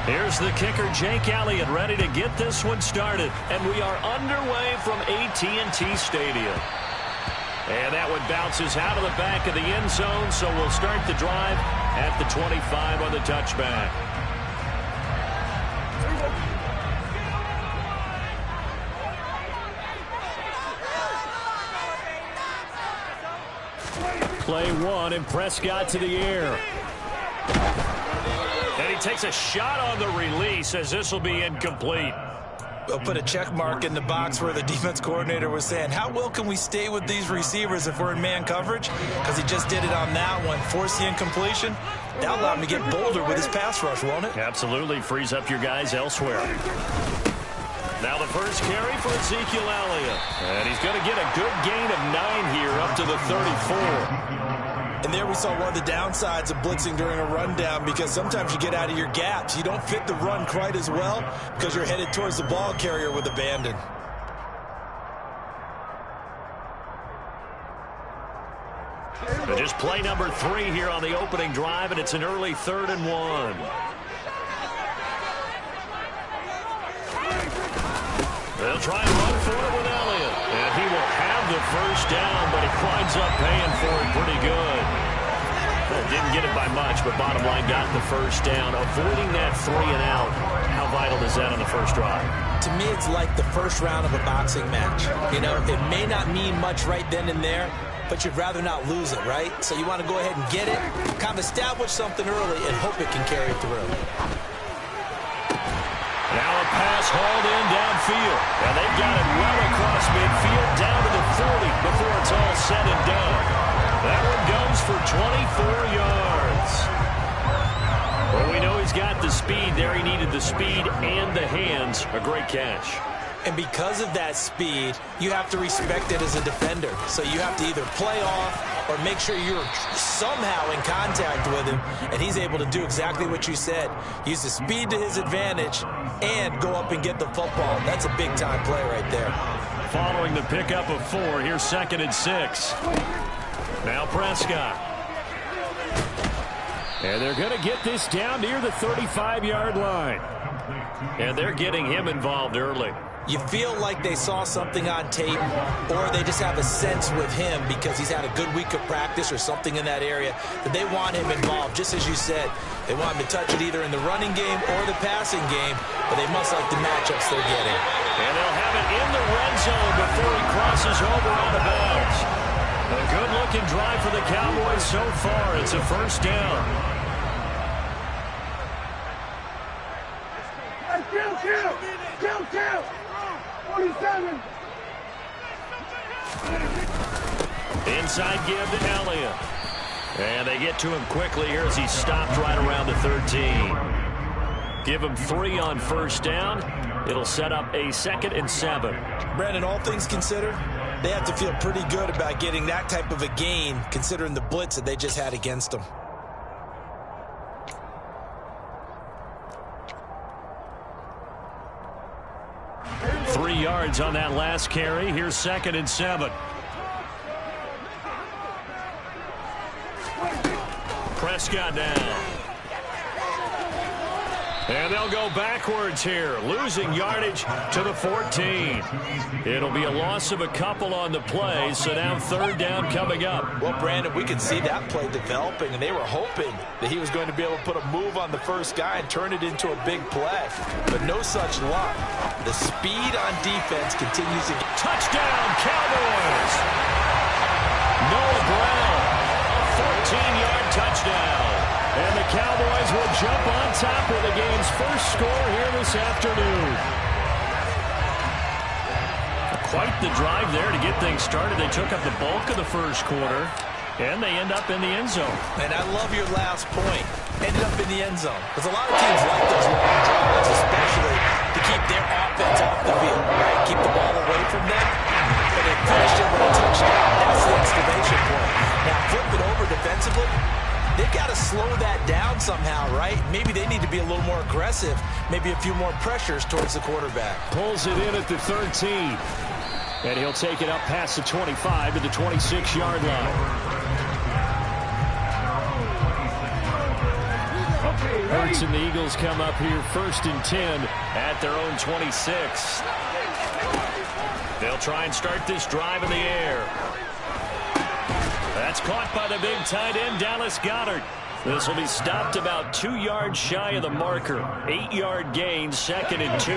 Here's the kicker, Jake Elliott, ready to get this one started. And we are underway from AT&T Stadium. And that one bounces out of the back of the end zone, so we'll start the drive at the 25 on the touchback. Play one, and Prescott to the air. And he takes a shot on the release as this will be incomplete. We'll put a check mark in the box where the defense coordinator was saying, how well can we stay with these receivers if we're in man coverage? Because he just did it on that one. Force the incompletion. That'll allow him to get bolder with his pass rush, won't it? Absolutely. Frees up your guys elsewhere. Now the first carry for Ezekiel Elliott. And he's going to get a good gain of 9 here up to the 34. And there we saw one of the downsides of blitzing during a rundown, because sometimes you get out of your gaps. You don't fit the run quite as well because you're headed towards the ball carrier with abandon. And just play number 3 here on the opening drive, and it's an early 3rd and 1. They'll try and run for it with Elliott. And he will have the first down, but he winds up paying for it pretty good. Well, didn't get it by much, but bottom line got the first down. Avoiding that 3 and out. How vital is that on the first drive? To me, it's like the first round of a boxing match. You know, it may not mean much right then and there, but you'd rather not lose it, right? So you want to go ahead and get it, kind of establish something early, and hope it can carry through. Now a pass hauled in downfield. And they've got it well across midfield down to the 40 before it's all said and done. That one goes for 24 yards. Well, we know he's got the speed there. He needed the speed and the hands. A great catch. And because of that speed, you have to respect it as a defender. So you have to either play off or make sure you're somehow in contact with him, and he's able to do exactly what you said. Use the speed to his advantage and go up and get the football. That's a big-time play right there. Following the pickup of 4, here's 2nd and 6. Now Prescott. And they're going to get this down near the 35-yard line. And they're getting him involved early. You feel like they saw something on tape, or they just have a sense with him because he's had a good week of practice or something in that area that they want him involved. Just as you said, they want him to touch it either in the running game or the passing game, but they must like the matchups they're getting. And they'll have it in the red zone before he crosses over out of bounds. A good-looking drive for the Cowboys so far. It's a first down. Kill! 47. Inside give to Elliott. And they get to him quickly here as he stopped right around the 13. Give him 3 on first down. It'll set up a 2nd and 7. Brandon, all things considered, they have to feel pretty good about getting that type of a gain considering the blitz that they just had against them. Three yards on that last carry. Here's 2nd and 7. Prescott now. And they'll go backwards here, losing yardage to the 14. It'll be a loss of a couple on the play, so now 3rd down coming up. Well, Brandon, we could see that play developing, and they were hoping that he was going to be able to put a move on the first guy and turn it into a big play. But no such luck. The speed on defense continues to get... Touchdown, Cowboys! Noah Brown, a 14-yard touchdown. And the Cowboys will jump on top with the game's first score here this afternoon. Quite the drive there to get things started. They took up the bulk of the first quarter, and they end up in the end zone. And I love your last point. Ended up in the end zone. Because a lot of teams like those long drives, especially to keep their offense off the field, right? Keep the ball away from them. But they finished it with a touchdown. That's the exclamation point. Now, flip it over defensively. They've got to slow that down somehow, right? Maybe they need to be a little more aggressive. Maybe a few more pressures towards the quarterback. Pulls it in at the 13. And he'll take it up past the 25 to the 26-yard line. Hurts and the Eagles come up here 1st and 10 at their own 26. They'll try and start this drive in the air. That's caught by the big tight end, Dallas Goedert. This will be stopped about 2 yards shy of the marker. 8-yard gain, 2nd and 2.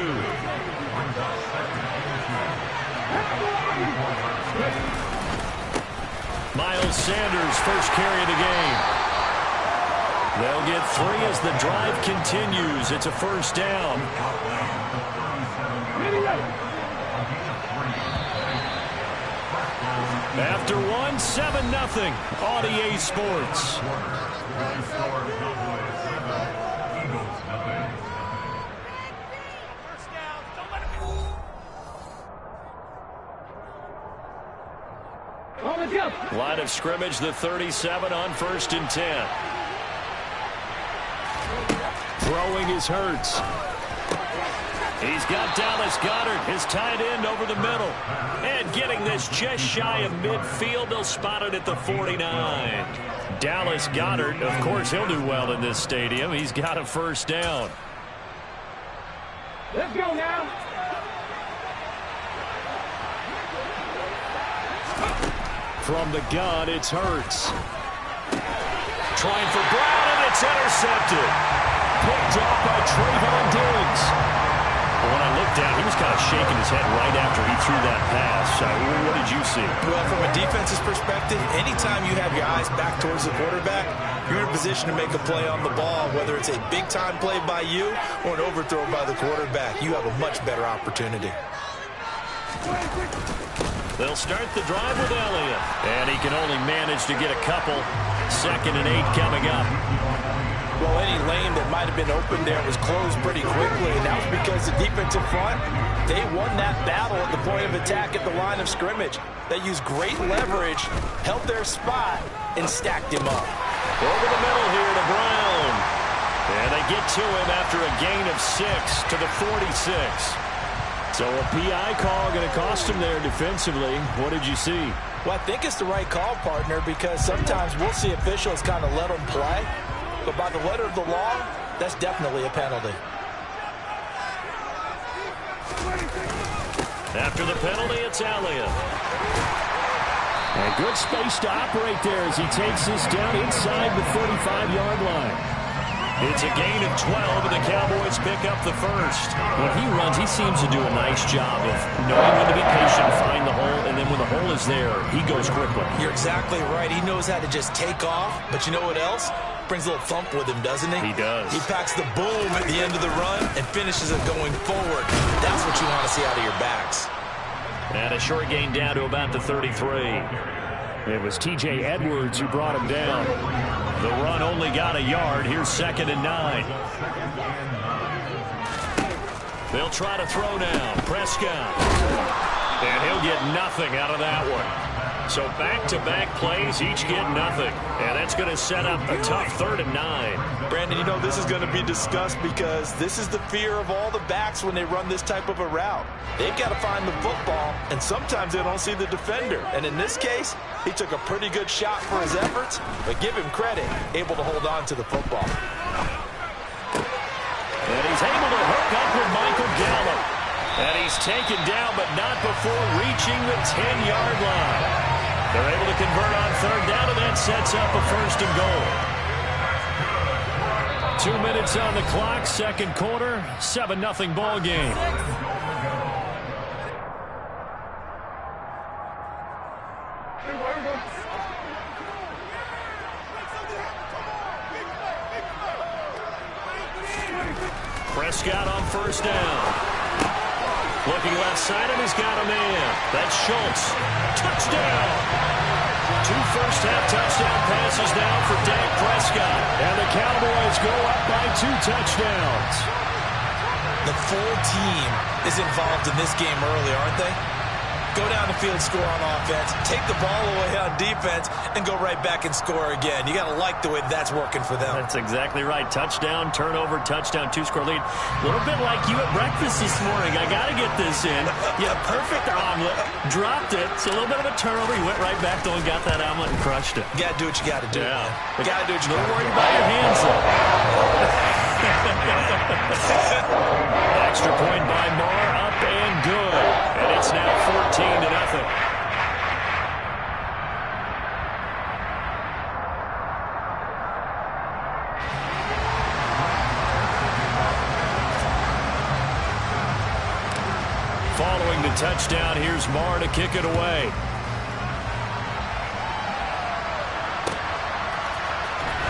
Miles Sanders, first carry of the game. They'll get 3 as the drive continues. It's a 1st down. After 1, 7-0 on EA Sports. Line of scrimmage, the 37 on 1st and 10. Throwing is Hurts. He's got Dallas Goedert, his tight end, over the middle. And getting this just shy of midfield, they'll spot it at the 49. Dallas Goedert, of course, he'll do well in this stadium. He's got a 1st down. Let's go now. From the gun, it's Hurts. Trying for Brown, and it's intercepted. Picked off by Trayvon Diggs. When I looked down, he was kind of shaking his head right after he threw that pass. What did you see? Well, from a defense's perspective, anytime you have your eyes back towards the quarterback, you're in a position to make a play on the ball, whether it's a big-time play by you or an overthrow by the quarterback. You have a much better opportunity. They'll start the drive with Elliott. And he can only manage to get a couple. 2nd and 8 coming up. Well, any lane that might have been open there was closed pretty quickly, and that was because the defensive front, they won that battle at the point of attack at the line of scrimmage. They used great leverage, held their spot, and stacked him up. Over the middle here to Brown. And they get to him after a gain of 6 to the 46. So a PI call going to cost him there defensively. What did you see? Well, I think it's the right call, partner, because sometimes we'll see officials kind of let them play. But by the letter of the law, that's definitely a penalty. After the penalty, it's Elliott. And good space to operate there as he takes this down inside the 35-yard line. It's a gain of 12, and the Cowboys pick up the 1st. When he runs, he seems to do a nice job of knowing when to be patient, find the hole, and then when the hole is there, he goes quickly. You're exactly right. He knows how to just take off, but you know what else? Brings a little thump with him, doesn't he? He does. He packs the boom at the end of the run and finishes it going forward. That's what you want to see out of your backs. And a short gain down to about the 33. It was T.J. Edwards who brought him down. The run only got a yard. Here's 2nd and 9. They'll try to throw now. Prescott. And he'll get nothing out of that one. So back-to-back plays, each get nothing. And that's going to set up a tough 3rd and 9. Brandon, you know this is going to be discussed because this is the fear of all the backs when they run this type of a route. They've got to find the football, and sometimes they don't see the defender. And in this case, he took a pretty good shot for his efforts, but give him credit, able to hold on to the football. And he's able to hook up with Michael Gallup. And he's taken down, but not before reaching the 10-yard line. They're able to convert on 3rd down, and that sets up a 1st and goal. 2 minutes on the clock, 2nd quarter, 7-0 ball game. Prescott on 1st down. Looking left side, and he's got a man. That's Schultz. Touchdown! 2 first-half touchdown passes now for Dak Prescott. And the Cowboys go up by 2 touchdowns. The full team is involved in this game early, aren't they? go down the field, score on offense, take the ball away on defense, and go right back and score again. You got to like the way that's working for them. That's exactly right. Touchdown, turnover, touchdown, two-score lead. A little bit like you at breakfast this morning. I got to get this in. You had a perfect omelet, dropped it. It's a little bit of a turnover. You went right back, though, and got that omelet and crushed it. You got to do what you got to do. Yeah. You got to do what you got to do. Don't worry about your hands, though. Extra point by Marr, up and good. And it's now 14-0. Following the touchdown, here's Marr to kick it away.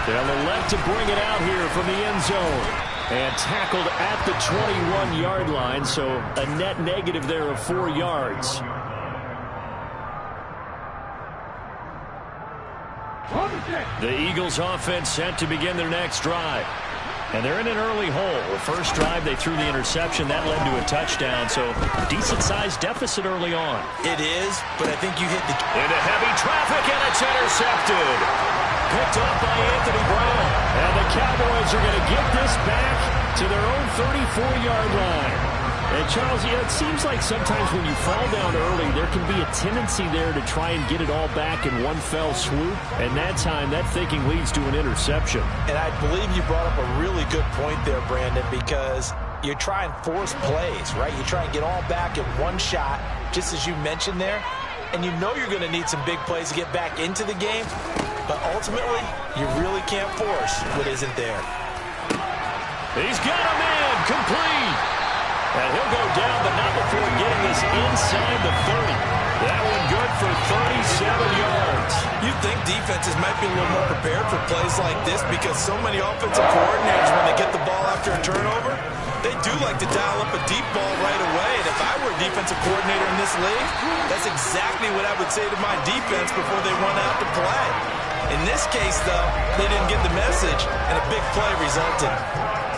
They'll elect to bring it out here from the end zone. And tackled at the 21-yard line, so a net negative there of 4 yards. The Eagles offense set to begin their next drive. And they're in an early hole. The first drive, they threw the interception. That led to a touchdown, so decent-sized deficit early on. It is, but I think you hit the... Into heavy traffic, and it's intercepted. Picked up by Anthony Brown. And the Cowboys are going to get this back to their own 34-yard line. And, Charles, it seems like sometimes when you fall down early, there can be a tendency there to try and get it all back in one fell swoop. And that time, that thinking leads to an interception. And I believe you brought up a really good point there, Brandon, because you try and force plays, right? You try and get all back in one shot, just as you mentioned there. And you know you're going to need some big plays to get back into the game. But ultimately, you really can't force what isn't there. He's got a man complete. And he'll go down, but not before getting this inside the 30. That one good for 37 yards. You'd think defenses might be a little more prepared for plays like this because so many offensive coordinators, when they get the ball after a turnover, they do like to dial up a deep ball right away. And if I were a defensive coordinator in this league, that's exactly what I would say to my defense before they run out to play. In this case, though, they didn't get the message, and a big play resulted.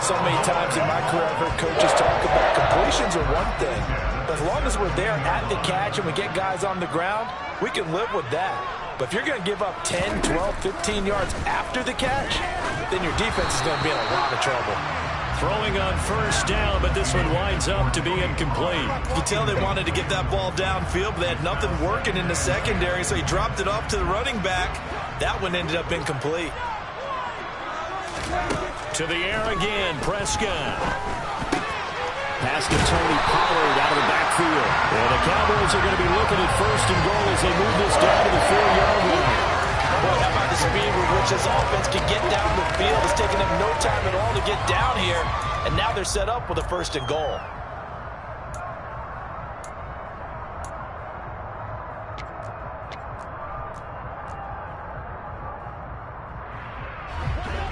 So many times in my career, I've heard coaches talk about completions are one thing. But as long as we're there at the catch and we get guys on the ground, we can live with that. But if you're going to give up 10, 12, 15 yards after the catch, then your defense is going to be in a lot of trouble. Throwing on first down, but this one winds up to be incomplete. You can tell they wanted to get that ball downfield, but they had nothing working in the secondary, so he dropped it off to the running back. That one ended up incomplete. To the air again, Prescott. Pass to Tony Pollard out of the backfield. And the Cowboys are going to be looking at first and goal as they move this down to the 4-yard line. Boy, how about the speed with which this offense can get down the field? It's taken them no time at all to get down here. And now they're set up with a first and goal.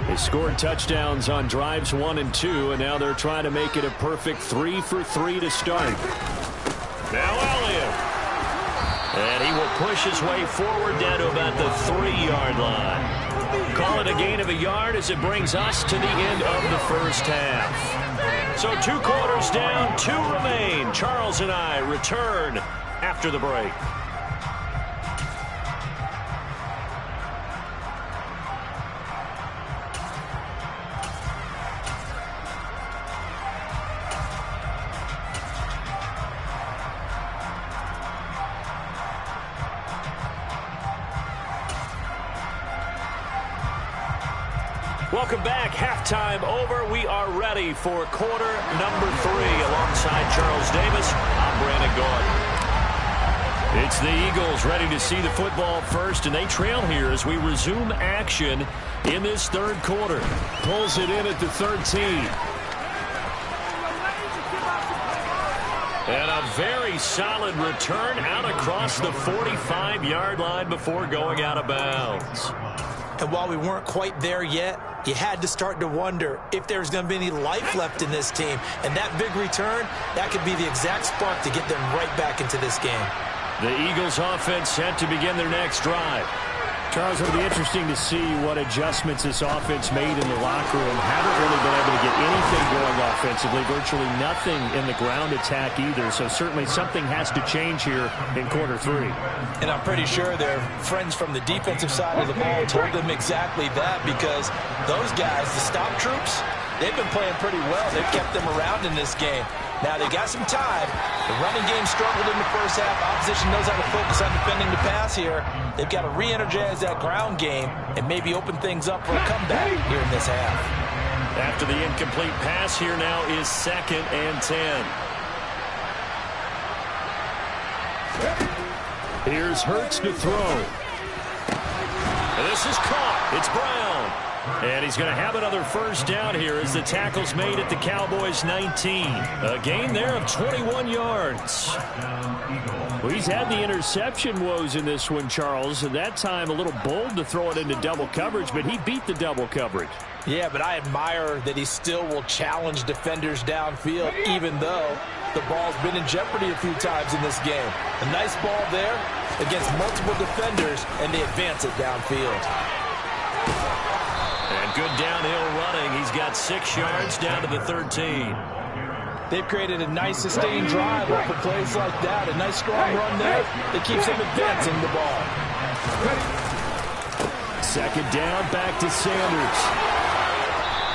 They scored touchdowns on drives 1 and 2, and now they're trying to make it a perfect 3 for 3 to start. Now Elliott. And he will push his way forward down to about the 3-yard line. Call it a gain of a yard as it brings us to the end of the first half. So 2 quarters down, 2 remain. Charles and I return after the break. Welcome back. Halftime over. We are ready for quarter number 3. Alongside Charles Davis, I'm Brandon Gordon. It's the Eagles ready to see the football first, and they trail here as we resume action in this third quarter. Pulls it in at the 13. And a very solid return out across the 45-yard line before going out of bounds. And while we weren't quite there yet, you had to start to wonder if there's going to be any life left in this team. And that big return, that could be the exact spark to get them right back into this game. The Eagles offense set to begin their next drive. Charles, it'll be interesting to see what adjustments this offense made in the locker room. Haven't really been able to get anything going offensively, virtually nothing in the ground attack either. So certainly something has to change here in quarter three. And I'm pretty sure their friends from the defensive side of the ball told them exactly that, because those guys, the stop troops, they've been playing pretty well. They've kept them around in this game. Now, they got some time. The running game struggled in the first half. Opposition knows how to focus on defending the pass here. They've got to re-energize that ground game and maybe open things up for a comeback here in this half. After the incomplete pass, here now is 2nd and 10. Here's Hurts to throw. This is caught. It's Brown. And he's going to have another first down here as the tackle's made at the Cowboys' 19. A gain there of 21 yards. Well, he's had the interception woes in this one, Charles. And that time a little bold to throw it into double coverage, but he beat the double coverage. Yeah, but I admire that he still will challenge defenders downfield, even though the ball's been in jeopardy a few times in this game. A nice ball there against multiple defenders, and they advance it downfield. And good downhill running. He's got 6 yards down to the 13. They've created a nice sustained drive off of plays like that. A nice strong run there that keeps them advancing the ball. 2nd down, back to Sanders.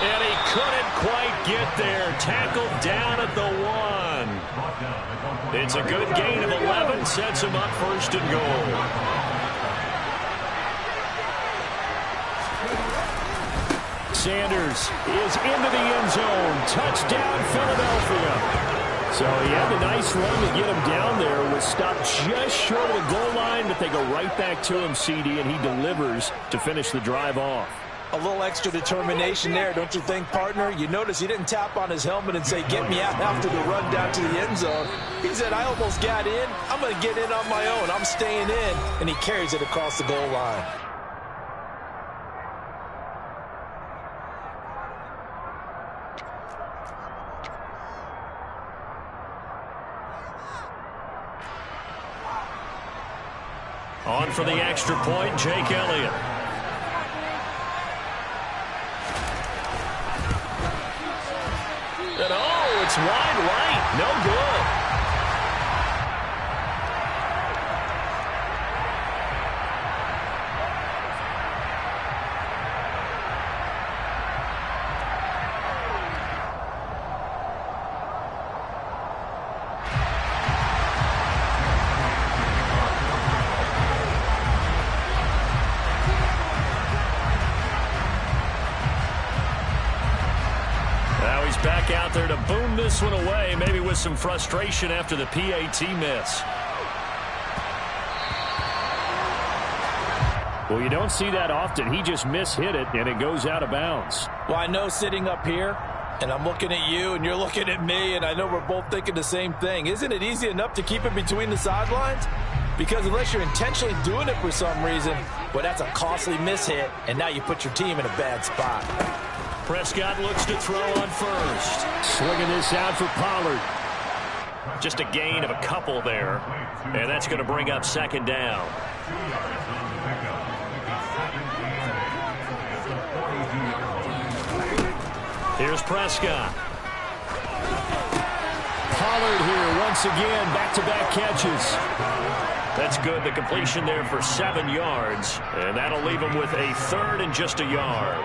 And he couldn't quite get there. Tackled down at the 1. It's a good gain of 11. Sets him up 1st and goal. Sanders is into the end zone. Touchdown, Philadelphia. So he had a nice run to get him down there. Was stopped just short of the goal line, but they go right back to him, CD, and he delivers to finish the drive off. A little extra determination there, don't you think, partner? You notice he didn't tap on his helmet and say, get me out after the run down to the end zone. He said, I almost got in. I'm going to get in on my own. I'm staying in. And he carries it across the goal line. On for the extra point, Jake Elliott. And oh, it's wide right. No good. Back out there to boom this one away, maybe with some frustration after the PAT miss. Well, you don't see that often. He just mishit it, and it goes out of bounds. Well, I know sitting up here, and I'm looking at you, and you're looking at me, and I know we're both thinking the same thing. Isn't it easy enough to keep it between the sidelines? Because unless you're intentionally doing it for some reason, well, that's a costly mishit, and now you put your team in a bad spot. Prescott looks to throw on first. Swinging this out for Pollard. Just a gain of a couple there. And that's going to bring up 2nd down. Here's Prescott. Pollard here once again. Back-to-back catches. That's good. The completion there for 7 yards. And that'll leave him with a 3rd and just a yard.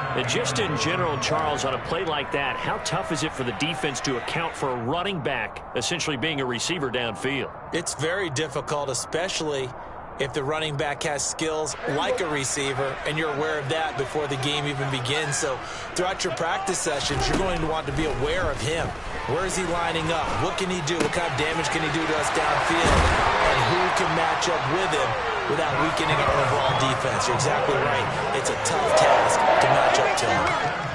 And just in general, Charles, on a play like that, how tough is it for the defense to account for a running back essentially being a receiver downfield? It's very difficult, especially if the running back has skills like a receiver, and you're aware of that before the game even begins. So throughout your practice sessions, you're going to want to be aware of him. Where is he lining up? What can he do? What kind of damage can he do to us downfield? And who can match up with him without weakening our overall defense? You're exactly right. It's a tough task to match up to him.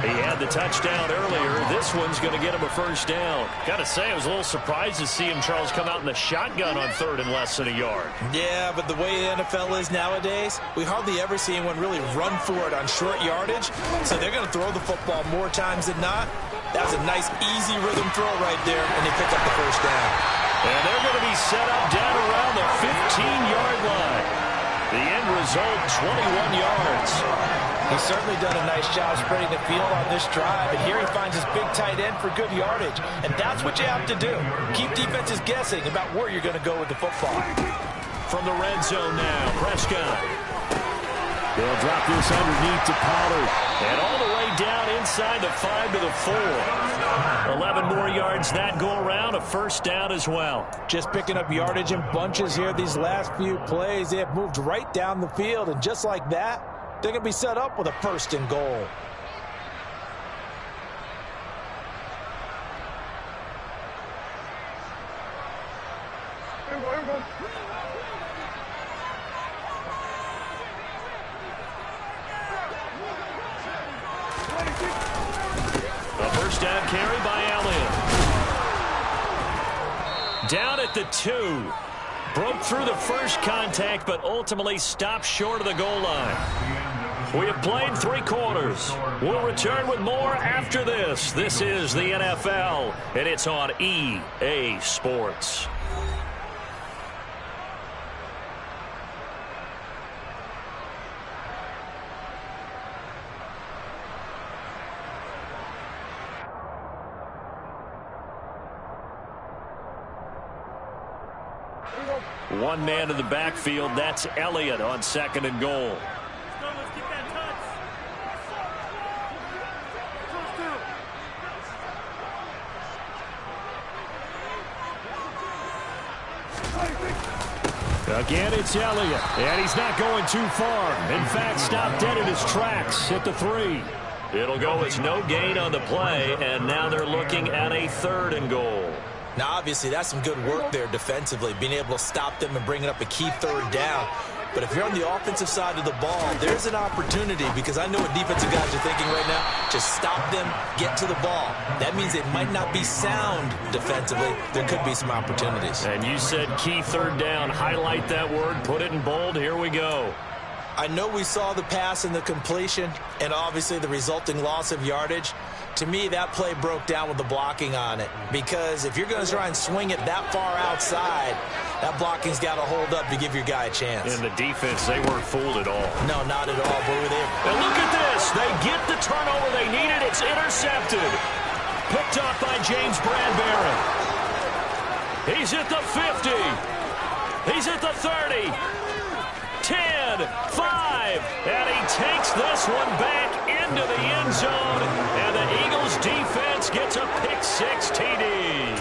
He had the touchdown earlier. This one's going to get him a first down. Got to say, I was a little surprised to see him, Charles, come out in the shotgun on 3rd and less than a yard. Yeah, but the way the NFL is nowadays, we hardly ever see anyone really run for it on short yardage. So they're going to throw the football more times than not. That was a nice, easy rhythm throw right there, and they pick up the first down. And they're going to be set up down around the 15-yard line. The end result, 21 yards. He's certainly done a nice job spreading the field on this drive, and here he finds his big tight end for good yardage. And that's what you have to do. Keep defenses guessing about where you're going to go with the football. From the red zone now, Prescott. They'll drop this underneath to Pollard. And all the way down inside the 5 to the 4. 11 more yards that go around, a first down as well. Just picking up yardage in bunches here these last few plays. They have moved right down the field, and just like that, they're going to be set up with a first and goal. A first down carry by Elliott. Down at the 2. Broke through the first contact, but ultimately stopped short of the goal line. We have played 3 quarters. We'll return with more after this. This is the NFL, and it's on EA Sports. One man in the backfield. That's Elliott on 2nd and goal. Again, it's Elliott, and he's not going too far. In fact, stopped dead in his tracks at the 3. It'll go as no gain on the play, and now they're looking at a 3rd and goal. Now, obviously, that's some good work there defensively, being able to stop them and bringing up a key 3rd down. But if you're on the offensive side of the ball, there's an opportunity, because I know what defensive guys are thinking right now. Just stop them, get to the ball. That means it might not be sound defensively. There could be some opportunities. And you said key 3rd down. Highlight that word. Put it in bold. Here we go. I know we saw the pass and the completion and obviously the resulting loss of yardage. To me, that play broke down with the blocking on it, because if you're going to try and swing it that far outside, that blocking's got to hold up to give your guy a chance. And the defense, they weren't fooled at all. No, not at all. Boy, were they... And look at this. They get the turnover they needed. It's intercepted. Picked off by James Bradbury. He's at the 50. He's at the 30. 10, 5, and he takes this one back into the end zone, and the Eagles defense gets a pick-6 TD.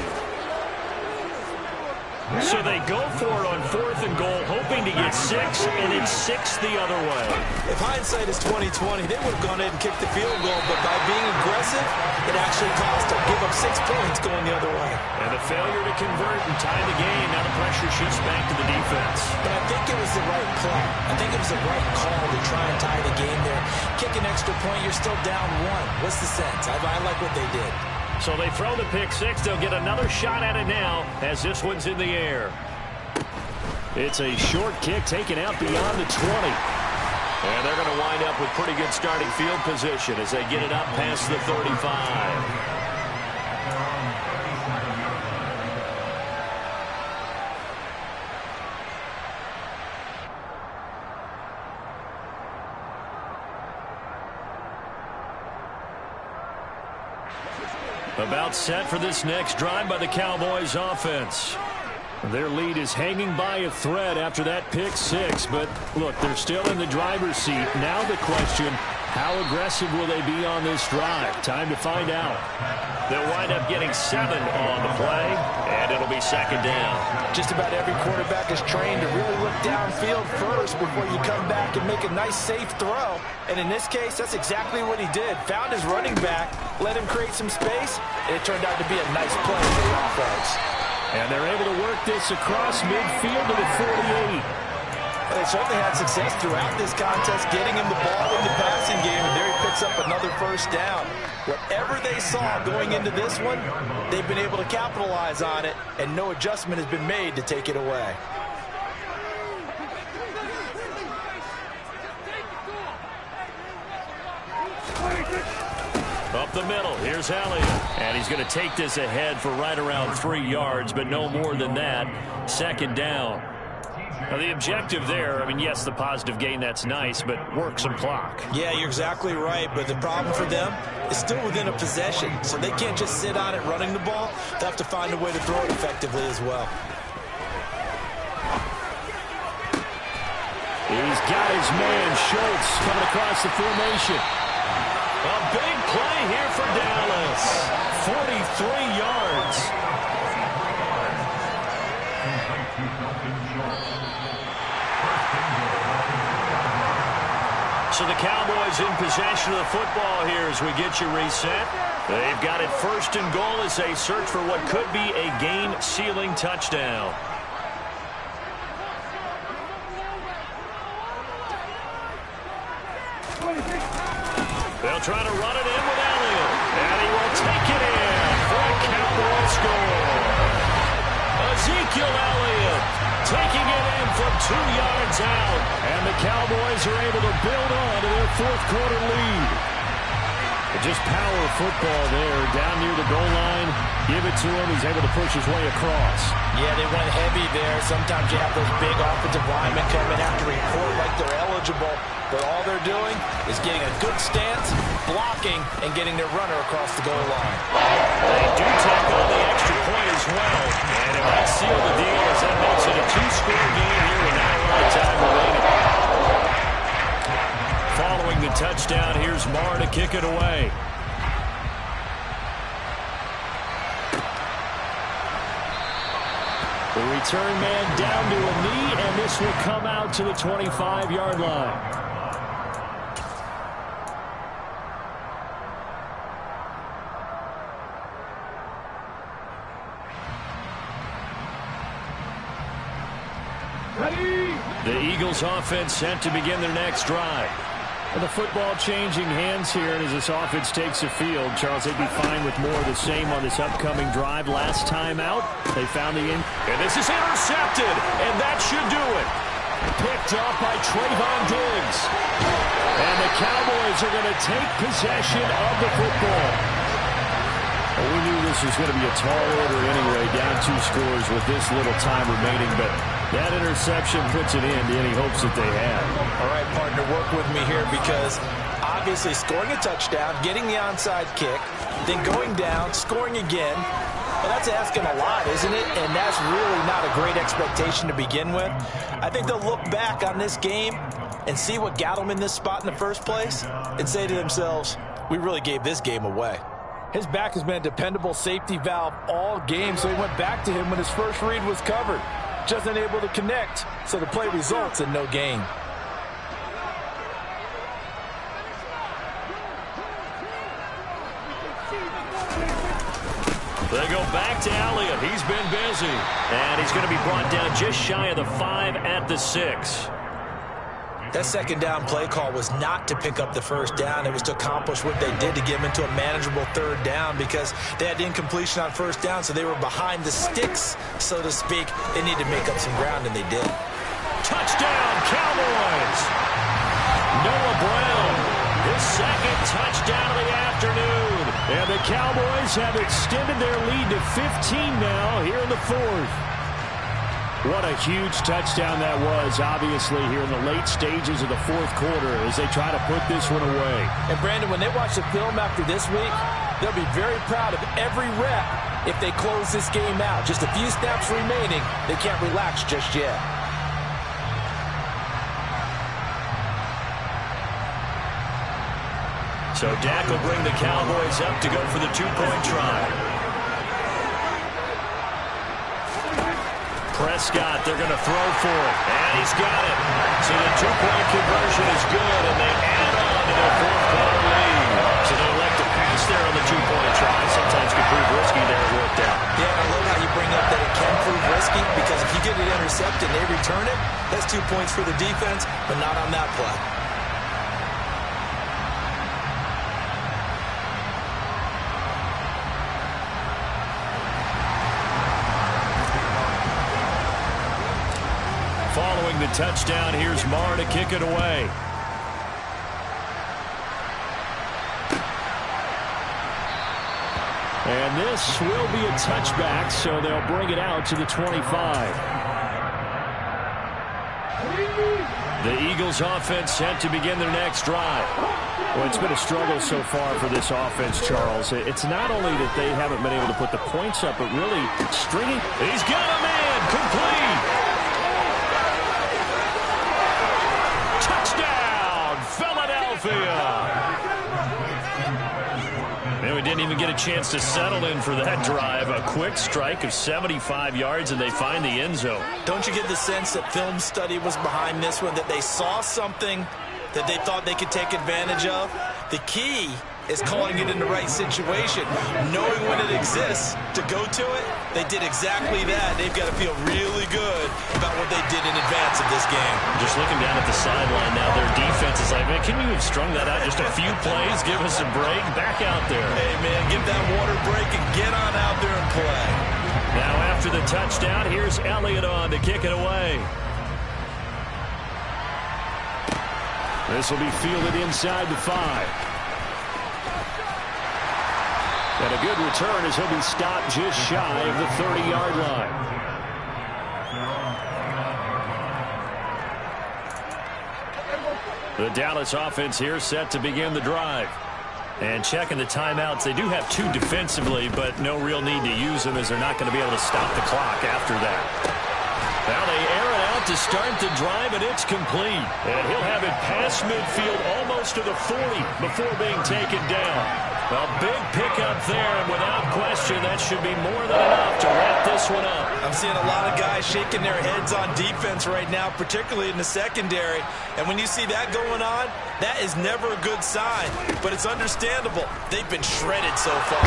So they go for it on 4th and goal, hoping to get 6, and it's 6 the other way. If hindsight is 20/20, they would have gone ahead and kicked the field goal, but by being aggressive, it actually cost them. Give up 6 points going the other way. And the failure to convert and tie the game, now the pressure shifts back to the defense. But I think it was the right play. I think it was the right call to try and tie the game there. Kick an extra point, you're still down 1. What's the sense? I like what they did. So they throw the pick-6. They'll get another shot at it now as this one's in the air. It's a short kick taken out beyond the 20. And they're going to wind up with pretty good starting field position as they get it up past the 35. About set for this next drive by the Cowboys offense. Their lead is hanging by a thread after that pick-6, but look, they're still in the driver's seat. Now the question, how aggressive will they be on this drive? Time to find out. They'll wind up getting 7 on the play, and it'll be 2nd down. Just about every quarterback is trained to really look downfield first before you come back and make a nice, safe throw. And in this case, that's exactly what he did. Found his running back, let him create some space, and it turned out to be a nice play for the offense. And they're able to work this across midfield to the 48. They certainly had success throughout this contest, getting him the ball in the passing game, and there he picks up another first down. Whatever they saw going into this one, they've been able to capitalize on it, and no adjustment has been made to take it away. Up the middle, here's Elliott. And he's going to take this ahead for right around 3 yards, but no more than that. 2nd down. Now, the objective there, I mean, yes, the positive gain, that's nice, but work some clock. Yeah, you're exactly right, but the problem for them is still within a possession, so they can't just sit on it running the ball. They'll have to find a way to throw it effectively as well. He's got his man, Schultz, coming across the formation. A big play here for Dallas. 43 yards. So the Cowboys in possession of the football here as we get you reset. They've got it first and goal as they search for what could be a game-sealing touchdown. They'll try to run it in with Elliott. And he will take it in for a Cowboy score. Ezekiel Elliott taking it in from 2 yards out. And the Cowboys are able to build on to their fourth-quarter lead. Just power football there, down near the goal line. Give it to him. He's able to push his way across. Yeah, they went heavy there. Sometimes you have those big offensive linemen come and have to report like they're eligible. But all they're doing is getting a good stance, blocking, and getting their runner across the goal line. They do take on the extra point as well. And it might seal the deal as that makes it a two-score game here with not a lot of time remaining. Following the touchdown, here's Marr to kick it away. The return man down to a knee, and this will come out to the 25-yard line. The Eagles offense set to begin their next drive. And the football changing hands here as this offense takes the field. Charles, they'd be fine with more of the same on this upcoming drive. Last time out, they found the and this is intercepted, and that should do it. Picked off by Trayvon Diggs. And the Cowboys are going to take possession of the football. Well, we knew this was going to be a tall order anyway, down 2 scores with this little time remaining, but that interception puts an end to any hopes that they had. All right, partner, work with me here because obviously scoring a touchdown, getting the onside kick, then going down, scoring again, well, that's asking a lot, isn't it? And that's really not a great expectation to begin with. I think they'll look back on this game and see what got them in this spot in the first place and say to themselves, we really gave this game away. His back has been a dependable safety valve all game, so he went back to him when his first read was covered. Just unable to connect, so the play results in no gain. They go back to Elliott. He's been busy. And he's going to be brought down just shy of the 5 at the 6. That second down play call was not to pick up the first down. It was to accomplish what they did to get them into a manageable third down because they had incompletion on first down, so they were behind the sticks, so to speak. They needed to make up some ground, and they did. Touchdown, Cowboys! Noah Brown, his second touchdown of the afternoon. And the Cowboys have extended their lead to 15 now here in the 4th. What a huge touchdown that was, obviously, here in the late stages of the 4th quarter as they try to put this one away. And, Brandon, when they watch the film after this week, they'll be very proud of every rep if they close this game out. Just a few snaps remaining. They can't relax just yet. So Dak will bring the Cowboys up to go for the 2-point try. Prescott, they're going to throw for it. And he's got it. So the 2-point conversion is good, and they add on to their 4th-quarter lead. So they elect to pass there on the 2-point try. Sometimes can prove risky there. It worked out. Yeah, I love how you bring up that it can prove risky because if you get it intercepted and they return it, that's 2 points for the defense, but not on that play. Following the touchdown, here's Marr to kick it away. And this will be a touchback, so they'll bring it out to the 25. The Eagles offense set to begin their next drive. Well, it's been a struggle so far for this offense, Charles. It's not only that they haven't been able to put the points up, but really stringing. He's got a man. Complete. Touchdown, Philadelphia. And we didn't even get a chance to settle in for that drive. A quick strike of 75 yards, and they find the end zone. Don't you get the sense that film study was behind this one, that they saw something that they thought they could take advantage of? The key is calling it in the right situation, knowing when it exists to go to it. They did exactly that. They've got to feel really good about what they did in advance of this game. Just looking down at the sideline now, their defense is like, man, can you have strung that out just a few plays? Give us a break. Back out there. Hey, man, give that water break and get on out there and play. Now after the touchdown, here's Elliott on to kick it away. This will be fielded inside the 5. And a good return as he'll be stopped just shy of the 30-yard line. The Dallas offense here set to begin the drive. And checking the timeouts, they do have 2 defensively, but no real need to use them as they're not going to be able to stop the clock after that. Now they air it out to start the drive, and it's complete. And he'll have it past midfield almost to the 40 before being taken down. A big pickup there, and without question, that should be more than enough to wrap this one up. I'm seeing a lot of guys shaking their heads on defense right now, particularly in the secondary. And when you see that going on, that is never a good sign. But it's understandable. They've been shredded so far.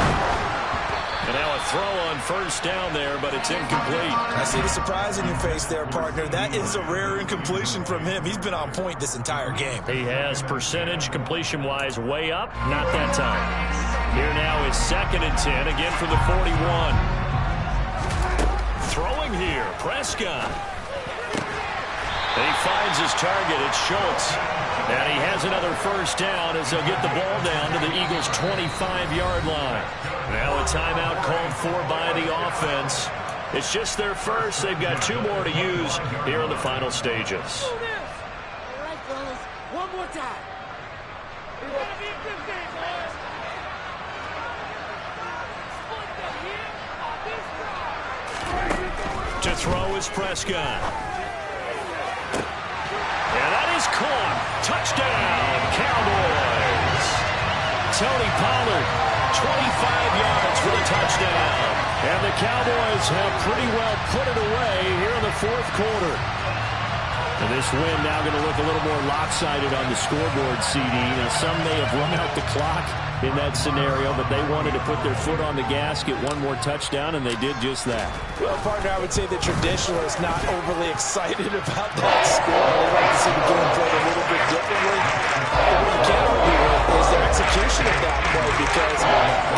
And now a throw on first down there, but it's incomplete. I see the surprise in your face there, partner. That is a rare incompletion from him. He's been on point this entire game. He has percentage completion-wise way up. Not that time. Here now is 2nd and 10, again from the 41. Throwing here, Prescott. He finds his target. It's Schultz. And he has another first down as they'll get the ball down to the Eagles' 25-yard line. Now a timeout called for by the offense. It's just their first. They've got 2 more to use here in the final stages. All right, fellas. One more time. It's gonna be a good game, boys. To throw is Prescott. And that is caught. Touchdown, Cowboys. Tony Pollard, 25 yards for the touchdown. And the Cowboys have pretty well put it away here in the 4th quarter. And this win now going to look a little more lopsided on the scoreboard, CD. Now, some may have run out the clock in that scenario, but they wanted to put their foot on the gas, get one more touchdown, and they did just that. Well, partner, I would say the traditionalists not overly excited about that score. They'd like to see the game played a little bit differently. But what you can't argue with is their execution of that play, because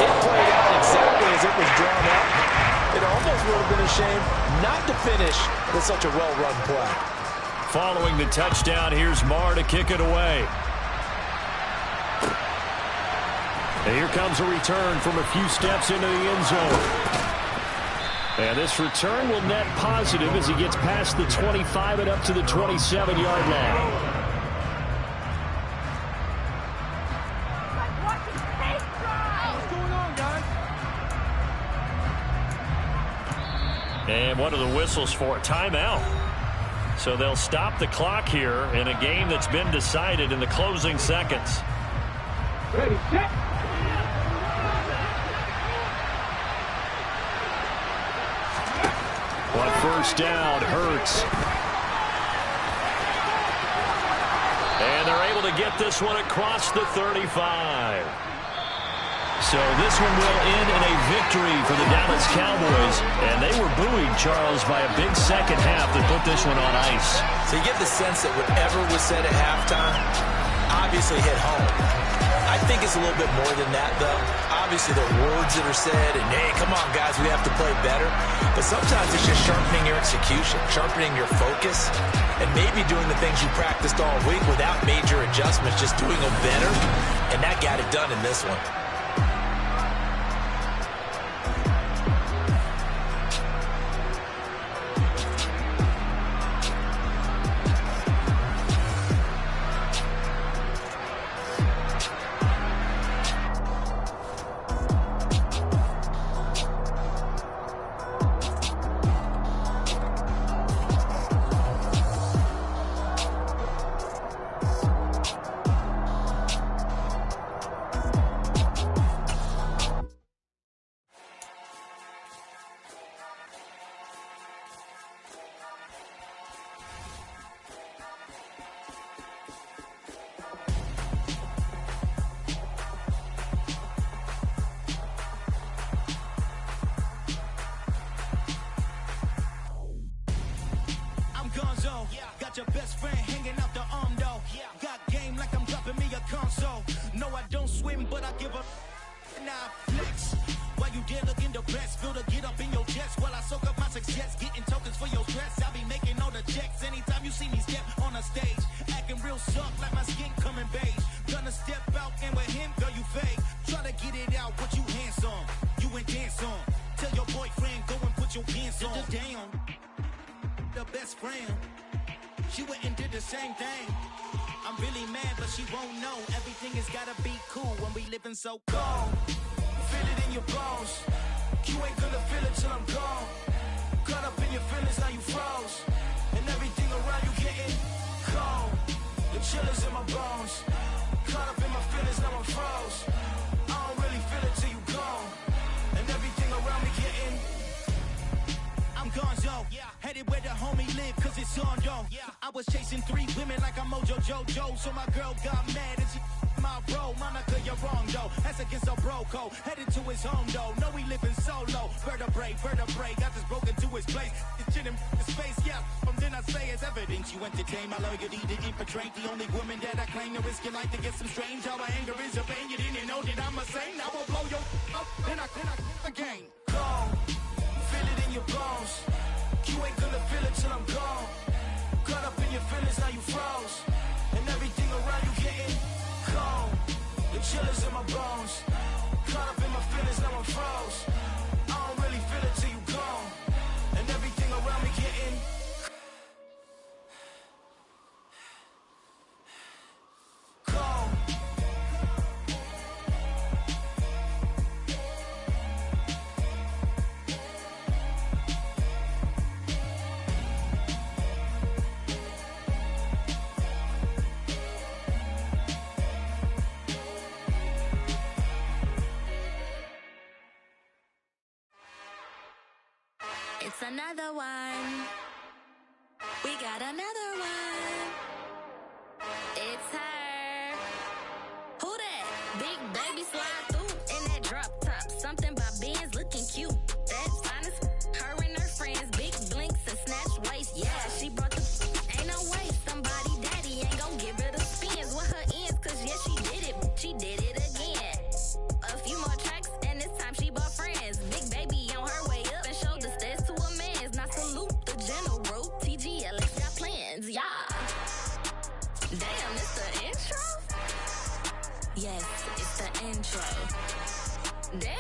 it played out exactly as it was drawn up. It almost would have been a shame not to finish with such a well-run play. Following the touchdown, here's Marr to kick it away. And here comes a return from a few steps into the end zone. And this return will net positive as he gets past the 25 and up to the 27-yard line. What's going on, guys? And one of the whistles for a timeout. So they'll stop the clock here in a game that's been decided in the closing seconds. Ready, set. One first down, Hurts. And they're able to get this one across the 35. So this one will end in a victory for the Dallas Cowboys. And they were buoyed, Charles, by a big second half that put this one on ice. So you get the sense that whatever was said at halftime obviously hit home. I think it's a little bit more than that, though. Obviously, the words that are said, and, hey, come on, guys, we have to play better. But sometimes it's just sharpening your execution, sharpening your focus, and maybe doing the things you practiced all week without major adjustments, just doing them better. And that got it done in this one. Got your best friend hanging out the arm though. Got game like I'm dropping me a console. No, I don't swim, but I give a nah flex. While you there looking depressed, feel the get up in your chest while I soak up my success, getting tokens for your stress. I be making all the checks anytime you see me step on a stage, acting real soft like my skin coming beige. Gonna step out and with him, girl, you fake. Try to get it out, but you handsome, you ain't dance on. Tell your boyfriend go and put your pants on. Down, the best friend, she went and did the same thing. I'm really mad, but she won't know. Everything has gotta be cool when we living so cold. Feel it in your bones. You ain't gonna feel it till I'm gone. Caught up in your feelings, now you froze. And everything around you getting cold. The chillers in my bones. Caught up in my feelings, now I'm froze. I don't really feel it till you gone. And everything around me getting I'm gonzo, headed where the homie live, cause it's on, yo. I was chasing 3 women like I'm Mojo Jojo, so my girl got mad and she my bro. Monica, you're wrong, though. That's against our bro code. Headed to his home, though. No, we living solo. Vertebrae, got this broken to his place. It's shit in his face, From then I say it's evidence you entertain my loyalty to infiltrate. The only woman that I claim to risk your life to get some strange. All my anger is your pain. You didn't know that I'm a saint. Now I'll blow your up. Then I again. Gone. Feel it in your bones. You ain't gonna feel it till I'm gone. Caught up in your feelings, now you froze. And everything around you getting cold. The chillers in my bones. Caught up in my feelings, now I'm froze. I don't really feel it till you gone. And everything around me getting cold. It's another one. We got another one. It's her. Who that? Big baby slide through in that drop top. Something by Benz looking cute. That's honest. Her and her friends, big blinks and snatch waist. Yeah, she brought the ain't no way. Somebody daddy ain't gon' give her the spins with her ends. Cause yeah, she did it. She did it again. A few more tracks and this time she bought friends. Big baby on her way up and showed the stairs to a man's. Now salute the general. TGLX got plans, yeah. Damn, it's the intro? Yes, it's the intro. Damn.